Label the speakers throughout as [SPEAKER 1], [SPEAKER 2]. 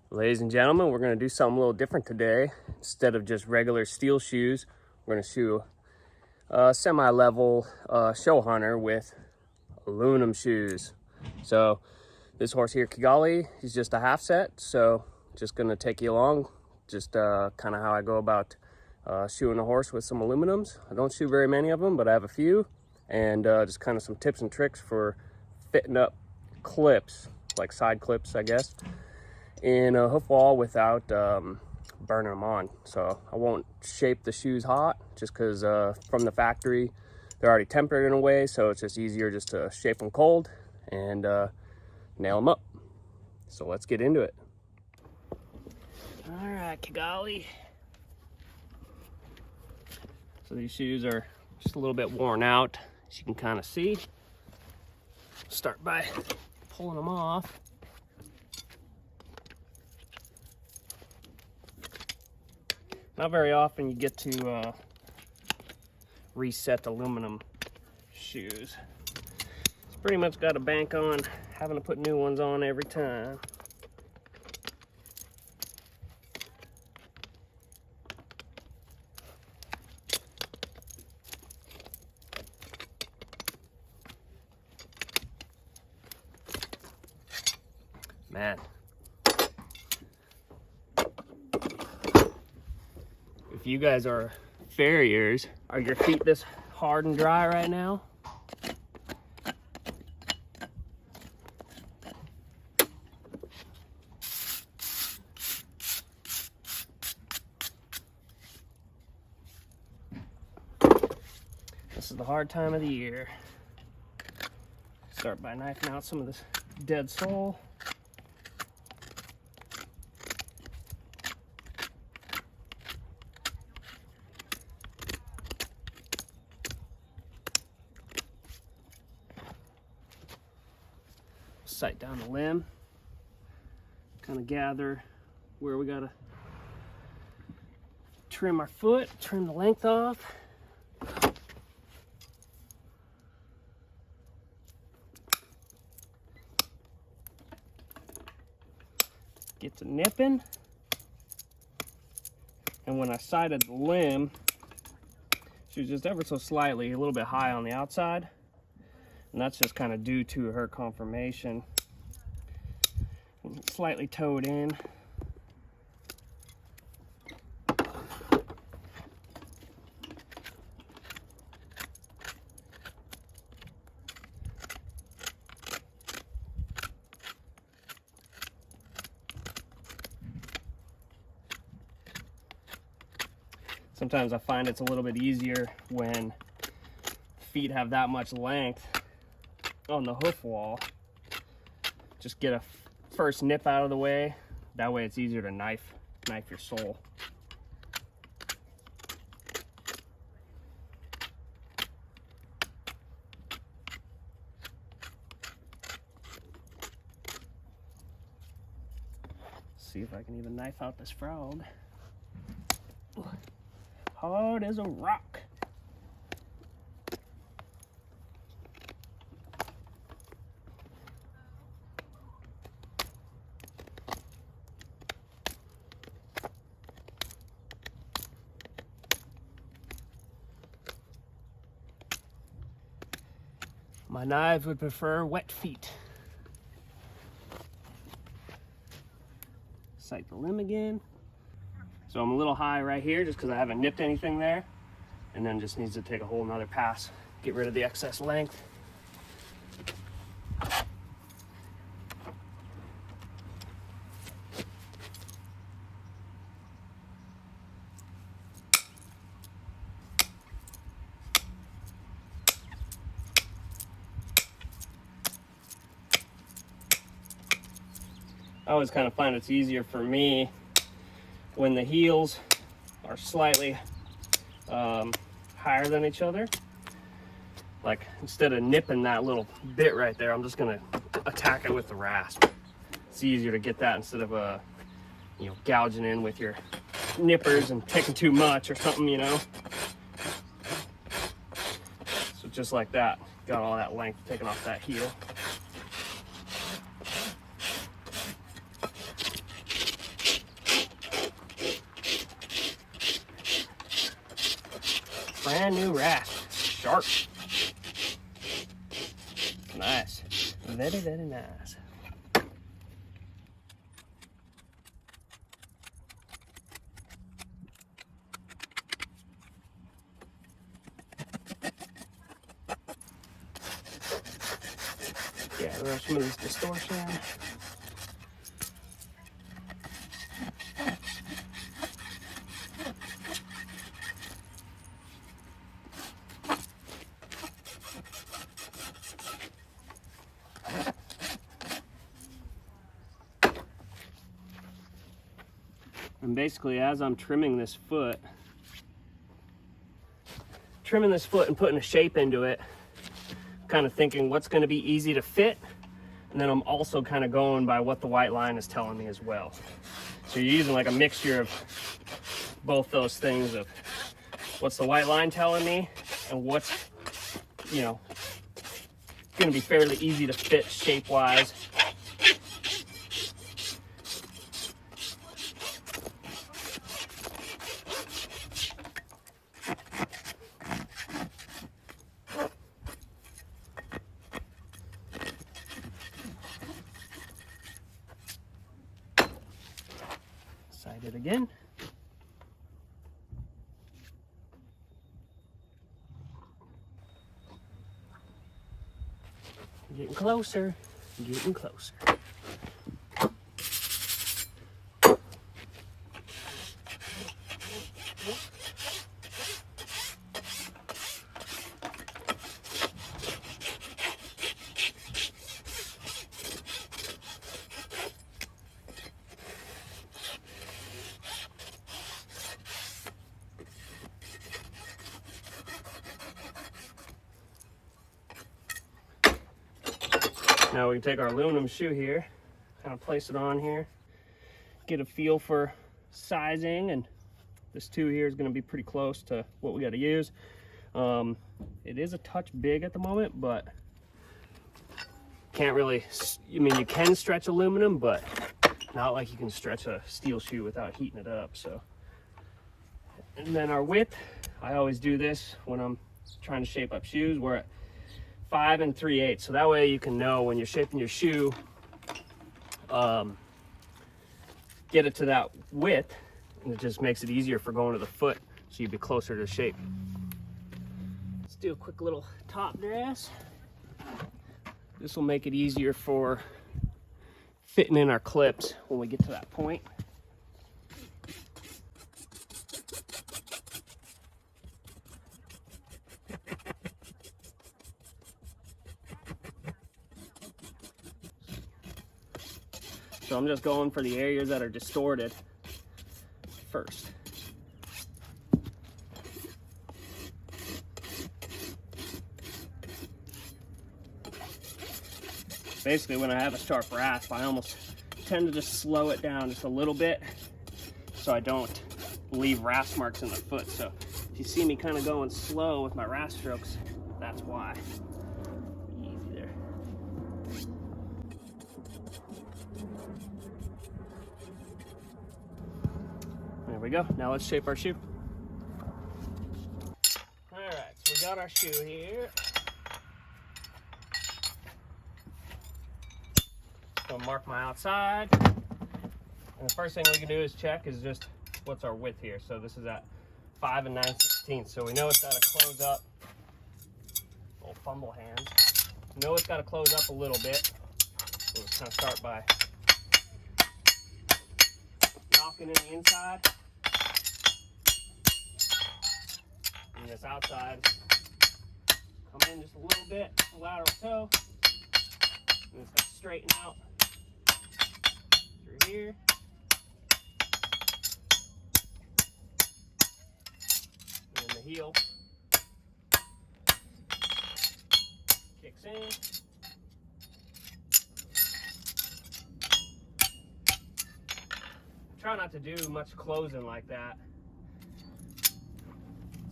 [SPEAKER 1] Ladies and gentlemen, we're going to do something a little different today. Instead of just regular steel shoes, we're going to shoe a semi-level show hunter with aluminum shoes. So this horse here, Kigali, he's just a half set. So just going to take you along, just kind of how I go about shoeing a horse with some aluminums. I don't shoe very many of them, but I have a few. And just kind of some tips and tricks for fitting up clips, like side clips, I guess, in a hoof wall without burning them on. So I won't shape the shoes hot just because from the factory they're already tempered in a way, so it's just easier just to shape them cold and nail them up. So let's get into it. All right, Kigali. So these shoes are just a little bit worn out, as you can kind of see. Start by pulling them off. Not very often you get to reset aluminum shoes. It's pretty much got to bank on having to put new ones on every time. Man. If you guys are farriers, are your feet this hard and dry right now? This is the hard time of the year. Start by knifing out some of this dead sole. Sight down the limb, kind of gather where we gotta trim our foot, trim the length off. Get to nipping, and when I sighted the limb, she was just ever so slightly a little bit high on the outside. And that's just kind of due to her conformation. Slightly toed in. Sometimes I find it's a little bit easier when feet have that much length on the hoof wall. Just get a first nip out of the way. That way it's easier to knife your sole. See if I can even knife out this frog. Hard as a rock. My knives would prefer wet feet. Sight the limb again. So I'm a little high right here just because I haven't nipped anything there. And then just needs to take a whole nother pass. Get rid of the excess length. I always kind of find it's easier for me when the heels are slightly higher than each other. Like instead of nipping that little bit right there, I'm just gonna attack it with the rasp. It's easier to get that instead of gouging in with your nippers and taking too much or something, you know. So just like that, got all that length taken off that heel. Brand new rasp, sharp. Nice, very, very nice. Yeah, we'll some of this distortion. And basically, as I'm trimming this foot and putting a shape into it, kind of thinking what's going to be easy to fit, and then I'm also kind of going by what the white line is telling me as well. So you're using like a mixture of both those things, of what's the white line telling me and what's, you know, going to be fairly easy to fit shape wise. Side it again. Getting closer, getting closer. Now we can take our aluminum shoe here, kind of place it on here, get a feel for sizing, and this 2 here is going to be pretty close to what we got to use. It is a touch big at the moment, but can't really, I mean, you can stretch aluminum, but not like you can stretch a steel shoe without heating it up. So, and then our width, I always do this when I'm trying to shape up shoes. We're at 5 3/8, so that way you can know when you're shaping your shoe, get it to that width, and it just makes it easier for going to the foot, so you'd be closer to shape. Let's do a quick little top dress. This will make it easier for fitting in our clips when we get to that point. So I'm just going for the areas that are distorted first. Basically, when I have a sharp rasp, I almost tend to just slow it down just a little bit so I don't leave rasp marks in the foot. So if you see me kind of going slow with my rasp strokes, that's why. Easy there. There we go. Now let's shape our shoe. All right, so we got our shoe here. So mark my outside. And the first thing we can do is check is just what's our width here. So this is at 5 9/16. So we know it's got to close up. Little fumble hands. We know it's got to close up a little bit. So let's kind of start by knocking in the inside. And this outside, come in just a little bit, lateral toe. And it's going to straighten out through here. And then the heel kicks in. Try not to do much closing like that.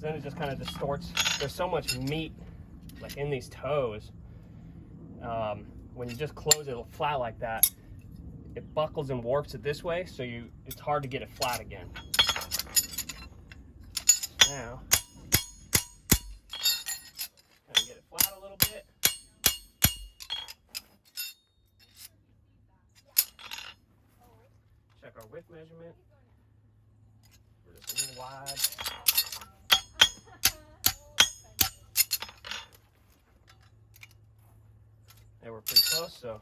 [SPEAKER 1] Then it just kind of distorts. There's so much meat like in these toes. When you just close it flat like that, it buckles and warps it this way, so it's hard to get it flat again. Now, our width measurement. We're just a little wide. There, we're pretty close, so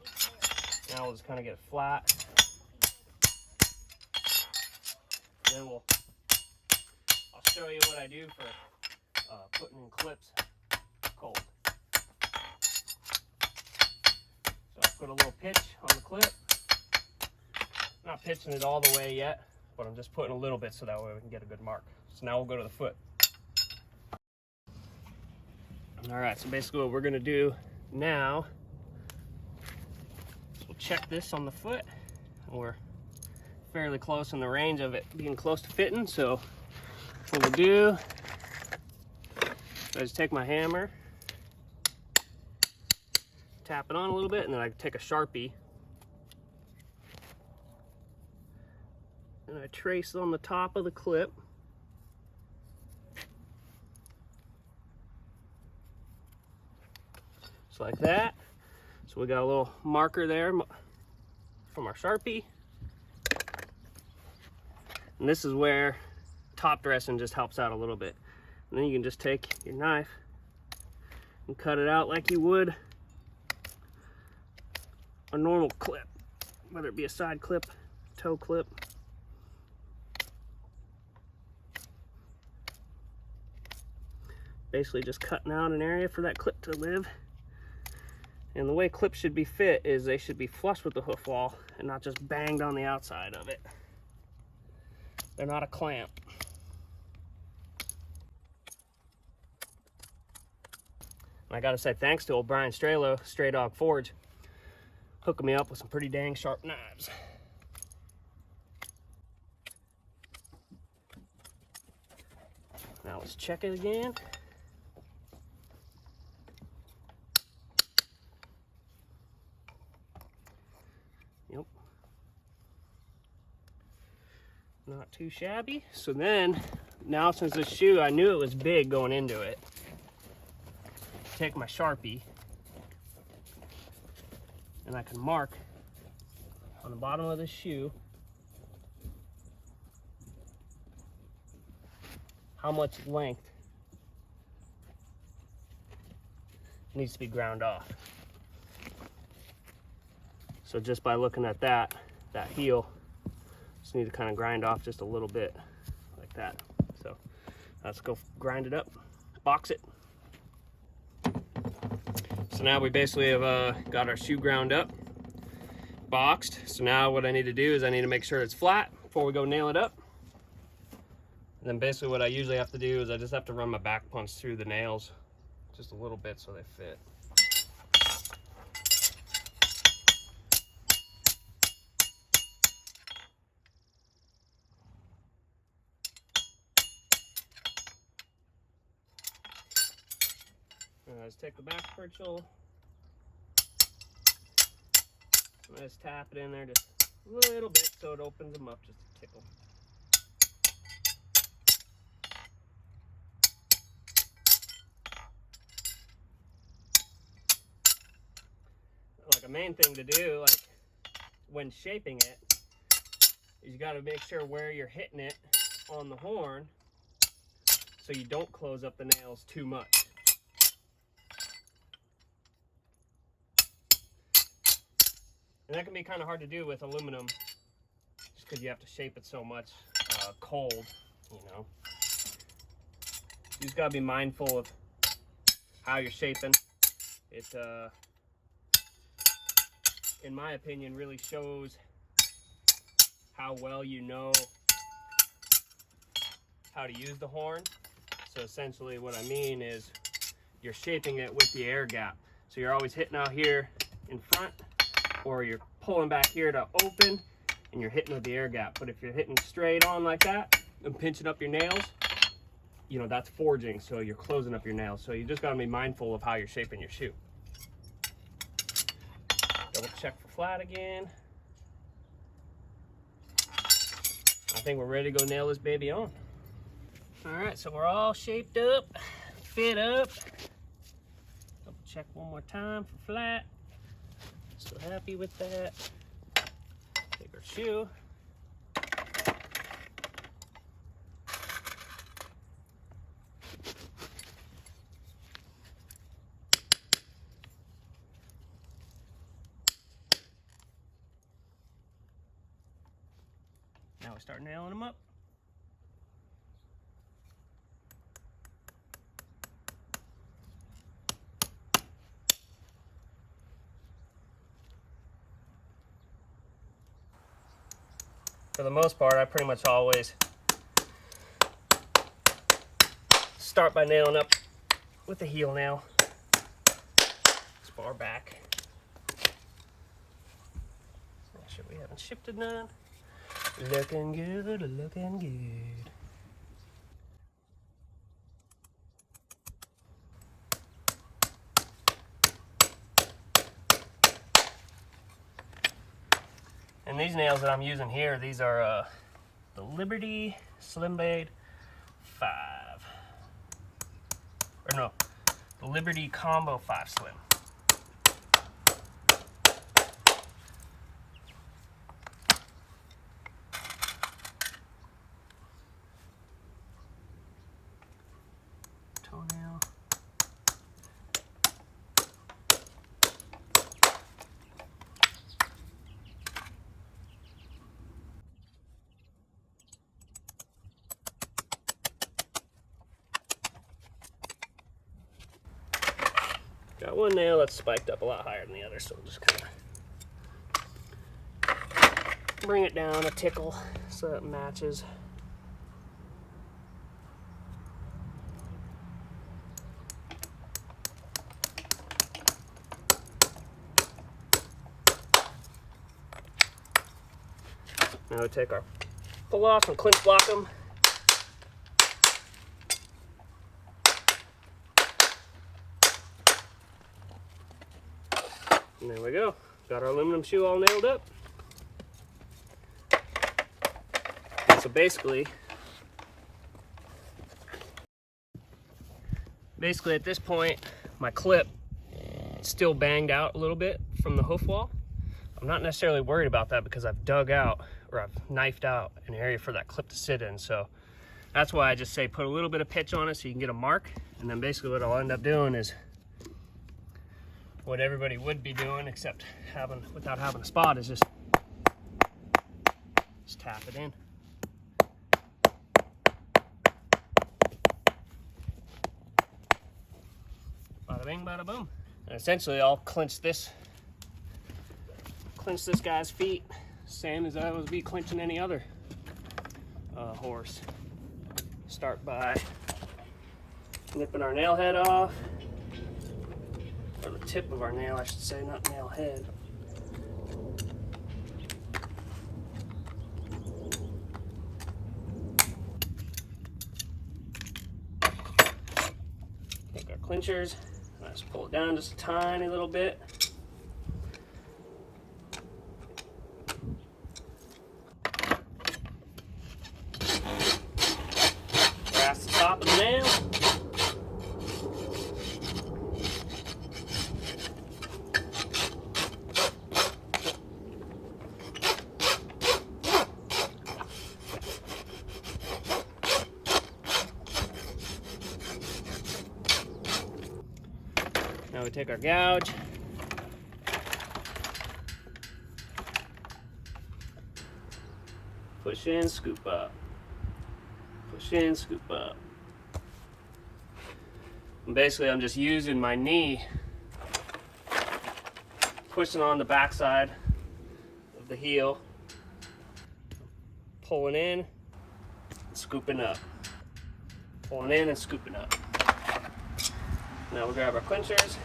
[SPEAKER 1] now we'll just kind of get it flat. Then I'll show you what I do for putting in clips cold. So I put a little pitch on the clip. Not pitching it all the way yet, but I'm just putting a little bit so that way we can get a good mark. So now we'll go to the foot. All right, so basically what we're gonna do now is we'll check this on the foot. We're fairly close in the range of it being close to fitting, so what we'll do is I just take my hammer, tap it on a little bit, and then I take a Sharpie and I trace on the top of the clip. Just like that. So we got a little marker there from our Sharpie. And this is where top dressing just helps out a little bit. And then you can just take your knife and cut it out like you would a normal clip, whether it be a side clip, toe clip. Basically just cutting out an area for that clip to live. And the way clips should be fit is they should be flush with the hoof wall and not just banged on the outside of it. They're not a clamp. And I gotta say thanks to old Brian Strelo, Stray Dog Forge, hooking me up with some pretty dang sharp knives. Now let's check it again. Yep. Not too shabby. So then, now since this shoe, I knew it was big going into it, take my Sharpie and I can mark on the bottom of the shoe how much length needs to be ground off. So just by looking at that heel, just need to kind of grind off just a little bit like that. So let's go grind it up, box it. So now we basically have got our shoe ground up, boxed. So now what I need to do is I need to make sure it's flat before we go nail it up. And then basically what I usually have to do is I just have to run my back punch through the nails just a little bit so they fit. And I just take the back purchel and I just tap it in there just a little bit so it opens them up just a tickle. Like a main thing to do, like when shaping it, is you got to make sure where you're hitting it on the horn so you don't close up the nails too much. And that can be kind of hard to do with aluminum just because you have to shape it so much cold, you know. You just got to be mindful of how you're shaping. It, in my opinion, really shows how well you know how to use the horn. So essentially what I mean is you're shaping it with the air gap. So you're always hitting out here in front, or you're pulling back here to open and you're hitting with the air gap. But if you're hitting straight on like that and pinching up your nails, you know, that's forging, so you're closing up your nails. So you just gotta be mindful of how you're shaping your shoe. Double check for flat again. I think we're ready to go nail this baby on. All right, so we're all shaped up, fit up. Double check one more time for flat. Still happy with that. Take our shoe. Now we start nailing them up. For the most part, I pretty much always start by nailing up with the heel nail as far back. Make sure we haven't shifted none. Looking good, looking good. And these nails that I'm using here, these are the Liberty Slim Blade 5. Or no, the Liberty Combo 5 Slim. Toenail. Got one nail that's spiked up a lot higher than the other, so we'll just kind of bring it down a tickle so that it matches. Now we take our pull off and clinch block them. And there we go. Got our aluminum shoe all nailed up. And so basically at this point, my clip is still banged out a little bit from the hoof wall. I'm not necessarily worried about that because I've dug out, or I've knifed out an area for that clip to sit in. So that's why I just say put a little bit of pitch on it so you can get a mark. And then basically what I'll end up doing is what everybody would be doing, except without having a spot, is just tap it in. Bada bing, bada boom. And essentially I'll clinch this guy's feet, same as I would be clinching any other horse. Start by nipping our nail head off, or the tip of our nail, I should say, not nail head. Take our clinchers, and just pull it down just a tiny little bit. Grasp the top of the nail. Now we take our gouge, push in, scoop up, push in, scoop up. And basically I'm just using my knee, pushing on the backside of the heel, pulling in, and scooping up, pulling in and scooping up. Now we grab our clinchers.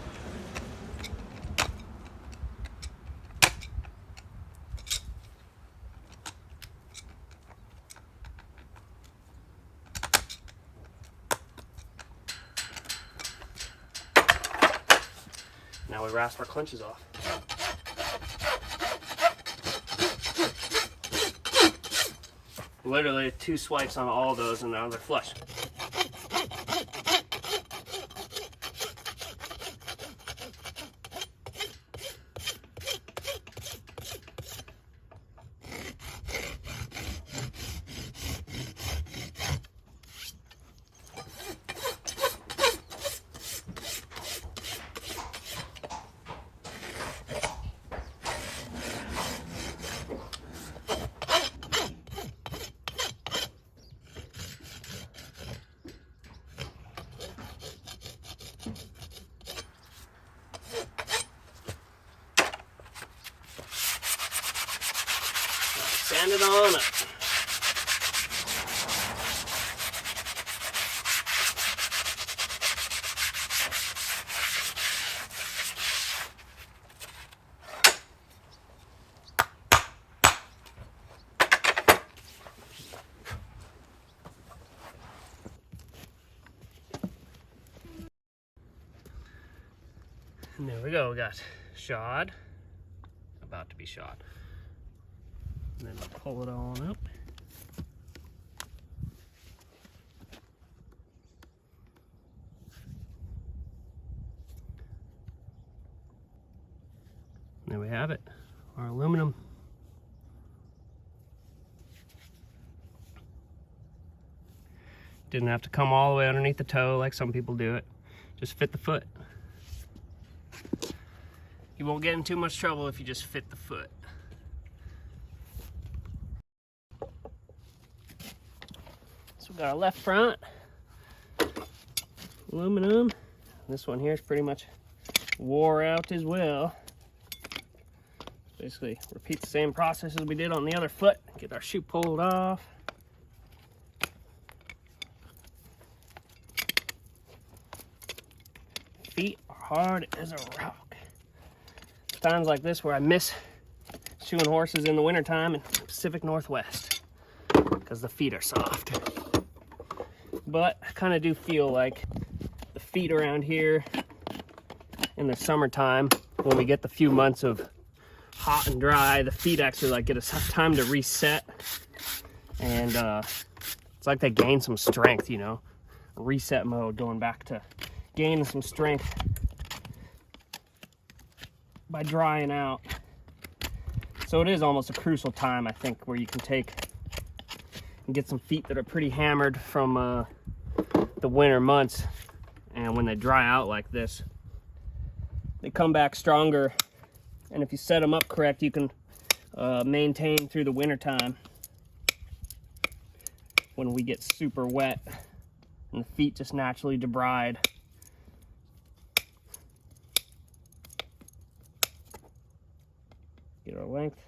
[SPEAKER 1] Now we rasp our clinches off. Literally 2 swipes on all of those and now they're flush. line it on up. And there we go, we got shod, about to be shod. And then we'll pull it on up. And there we have it, our aluminum. Didn't have to come all the way underneath the toe like some people do it. Just fit the foot. You won't get in too much trouble if you just fit the foot. So we got our left front, aluminum. This one here is pretty much wore out as well. Basically repeat the same process as we did on the other foot. Get our shoe pulled off. Feet are hard as a rock. Times like this where I miss shoeing horses in the wintertime in the Pacific Northwest because the feet are soft. But I kind of do feel like the feet around here in the summertime, when we get the few months of hot and dry, the feet actually like get a time to reset, and it's like they gain some strength, you know, reset mode, going back to gaining some strength by drying out. So it is almost a crucial time, I think, where you can take and get some feet that are pretty hammered from the winter months, and when they dry out like this, they come back stronger. And if you set them up correct, you can maintain through the winter time when we get super wet and the feet just naturally debride. Get our length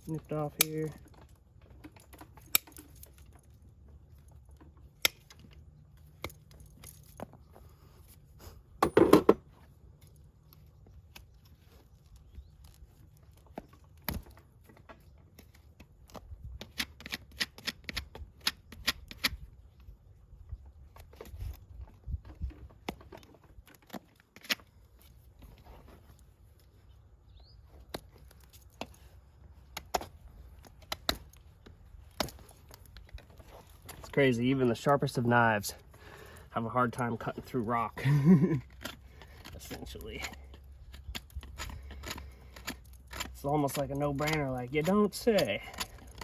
[SPEAKER 1] nipped off here. Crazy, even the sharpest of knives have a hard time cutting through rock. Essentially, it's almost like a no-brainer, like, you don't say.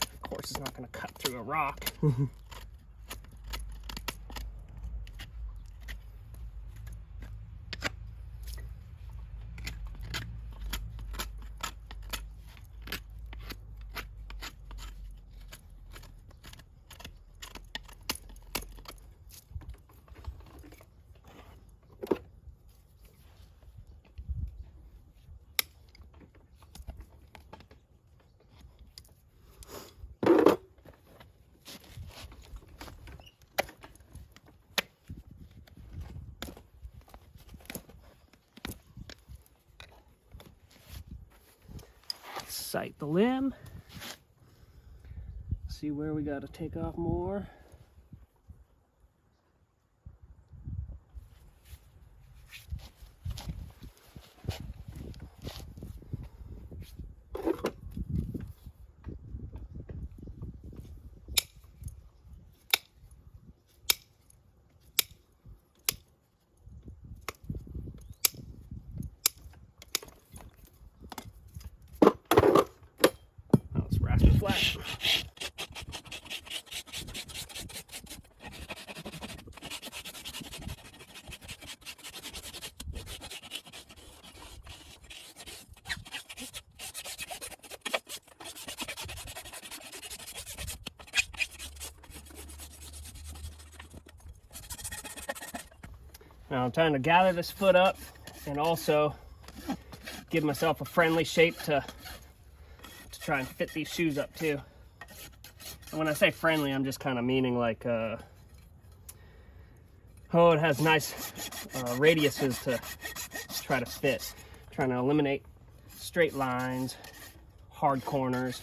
[SPEAKER 1] Of course it's not going to cut through a rock. Sight the limb, see where we got to take off more. Flat. Now I'm trying to gather this foot up and also give myself a friendly shape to try and fit these shoes up too. And when I say friendly, I'm just kind of meaning like, oh, it has nice radiuses to try to fit. Trying to eliminate straight lines, hard corners.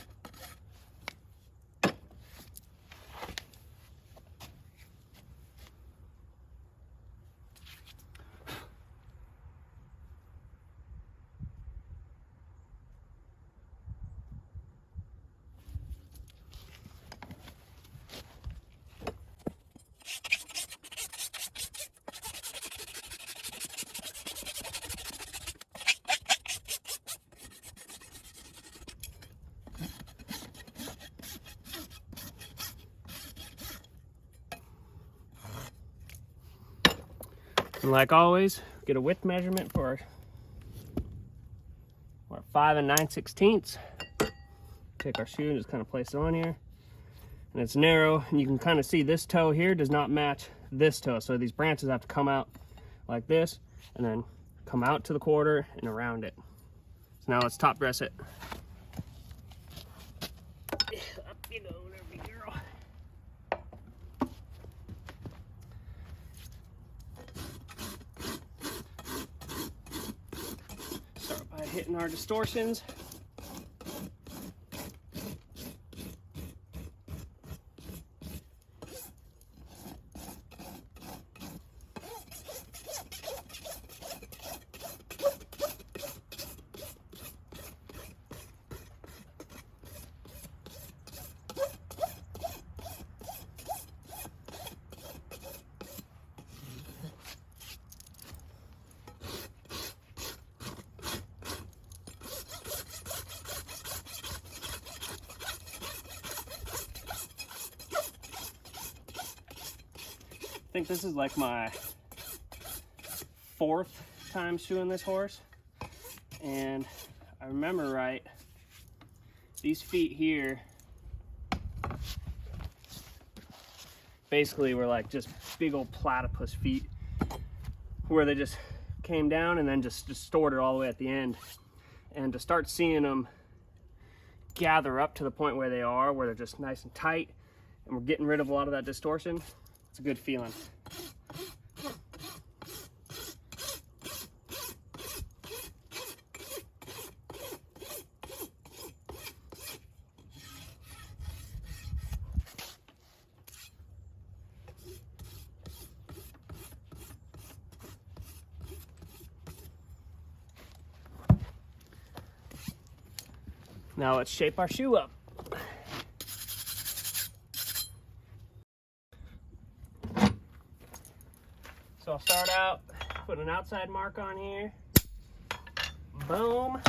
[SPEAKER 1] And like always, get a width measurement for our 5 9/16. Take our shoe and just kind of place it on here. And it's narrow, and you can kind of see this toe here does not match this toe. So these branches have to come out like this, and then come out to the quarter and around it. So now let's top dress it. Up you go, there we go. Start by hitting our distortions. I think this is like my 4th time shoeing this horse, and I remember right, these feet here basically were like just big old platypus feet, where they just came down and then just distorted all the way at the end. And to start seeing them gather up to the point where they are, where they're just nice and tight, and we're getting rid of a lot of that distortion, it's a good feeling. Now let's shape our shoe up. So I'll start out, put an outside mark on here. Boom.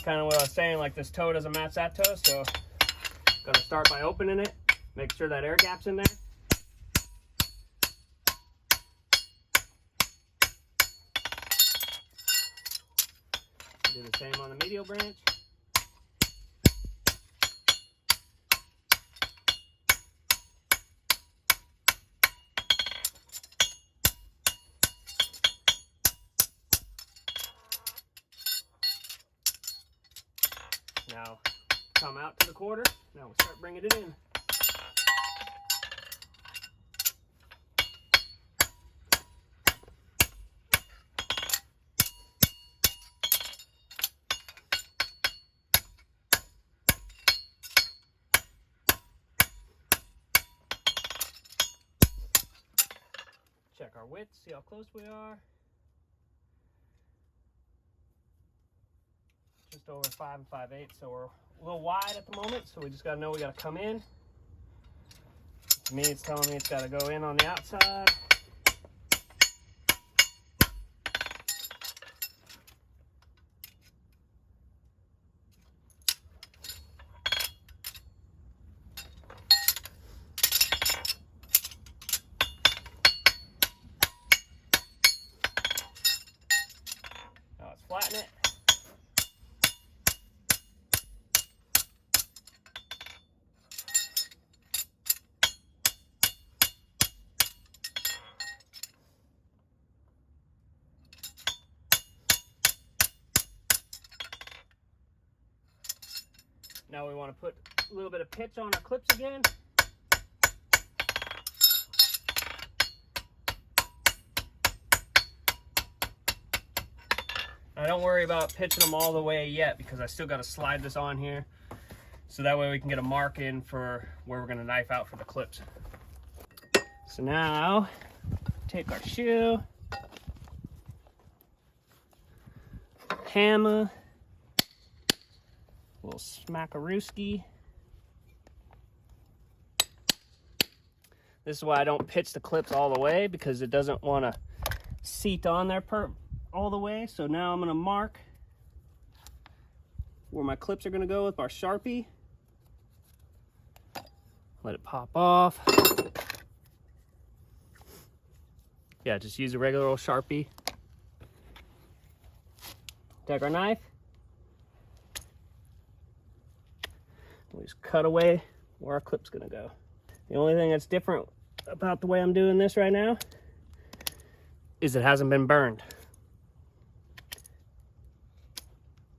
[SPEAKER 1] Kind of what I was saying, like this toe doesn't match that toe, so I'm gonna start by opening it, make sure that air gap's in there. Do the same on the medial branch. Now come out to the quarter. Now we'll start bringing it in. Check our width, see how close we are. Just over 5 5/8, so we're a little wide at the moment, so we just gotta know we gotta come in. To me, it's telling me it's gotta go in on the outside. Now let's flatten it. want to put a little bit of pitch on our clips again. Now, don't worry about pitching them all the way yet, because I still got to slide this on here, so that way we can get a mark in for where we're going to knife out for the clips. So now, take our shoe, hammer, a little smackarooski. This is why I don't pitch the clips all the way, because it doesn't want to seat on there all the way. So now I'm going to mark where my clips are going to go with our Sharpie. Let it pop off. Yeah, just use a regular old Sharpie. Take our knife. We just cut away where our clip's gonna go. The only thing that's different about the way I'm doing this right now is it hasn't been burned.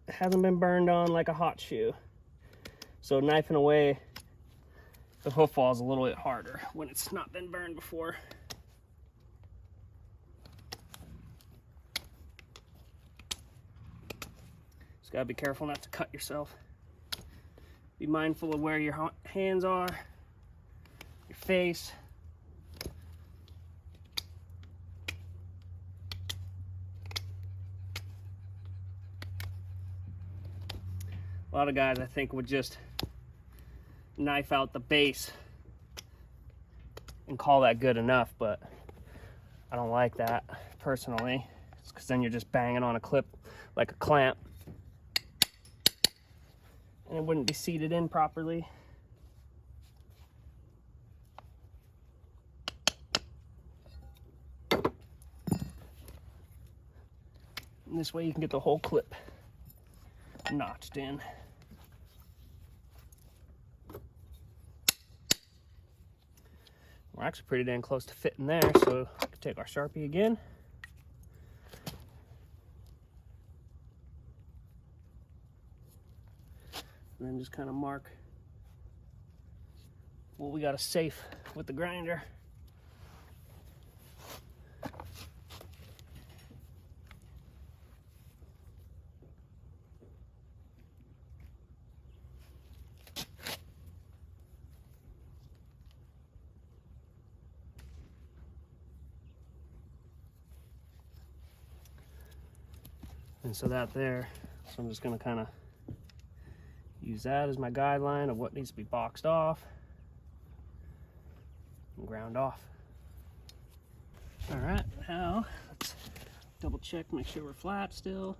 [SPEAKER 1] It hasn't been burned on like a hot shoe. So knifing away the hoof wall is a little bit harder when it's not been burned before. Just gotta be careful not to cut yourself. Be mindful of where your hands are, your face. A lot of guys, I think, would just knife out the base and call that good enough, but I don't like that personally. It's because then you're just banging on a clip like a clamp, and it wouldn't be seated in properly. And this way you can get the whole clip notched in. We're actually pretty dang close to fitting there, so we can take our Sharpie again. And then just kind of mark what we got to safe with the grinder. And so that there, so I'm just going to kind of use that as my guideline of what needs to be boxed off and ground off. All right, now let's double check, make sure we're flat still.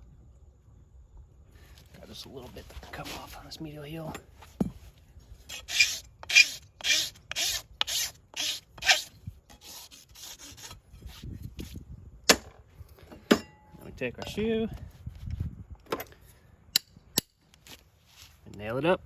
[SPEAKER 1] Got just a little bit to come off on this medial heel. Now we take our shoe and nail it up.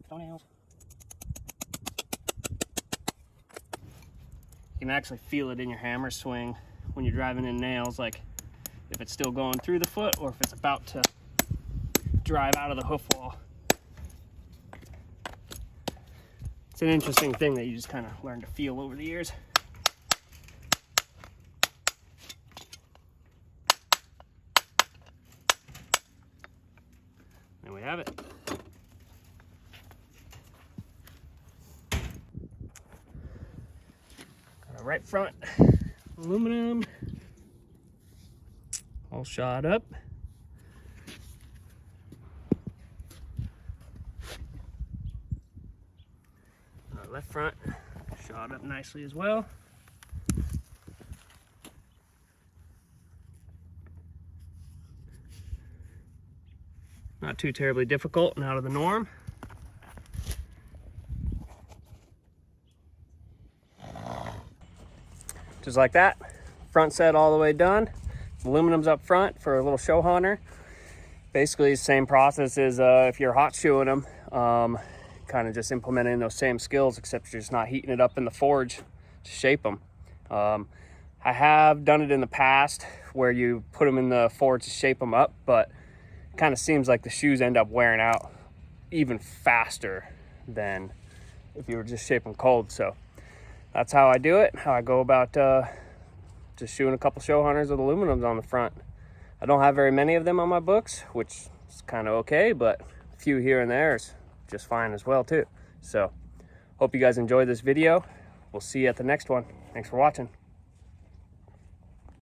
[SPEAKER 1] Toenails. You can actually feel it in your hammer swing when you're driving in nails, like if it's still going through the foot or if it's about to drive out of the hoof wall. It's an interesting thing that you just kind of learn to feel over the years. There we have it. Right front aluminum, all shot up. Our left front shot up nicely as well. Not too terribly difficult and out of the norm. Just like that. Front set all the way done. Aluminum's up front for a little show hunter. Basically the same process as if you're hot shoeing them. Kind of just implementing those same skills, except you're just not heating it up in the forge to shape them. I have done it in the past where you put them in the forge to shape them up, but it kind of seems like the shoes end up wearing out even faster than if you were just shaping cold. So that's how I do it, how I go about just shoeing a couple show hunters with aluminums on the front. I don't have very many of them on my books, which is kind of okay, but a few here and there is just fine as well too. So hope you guys enjoyed this video. We'll see you at the next one. Thanks for watching.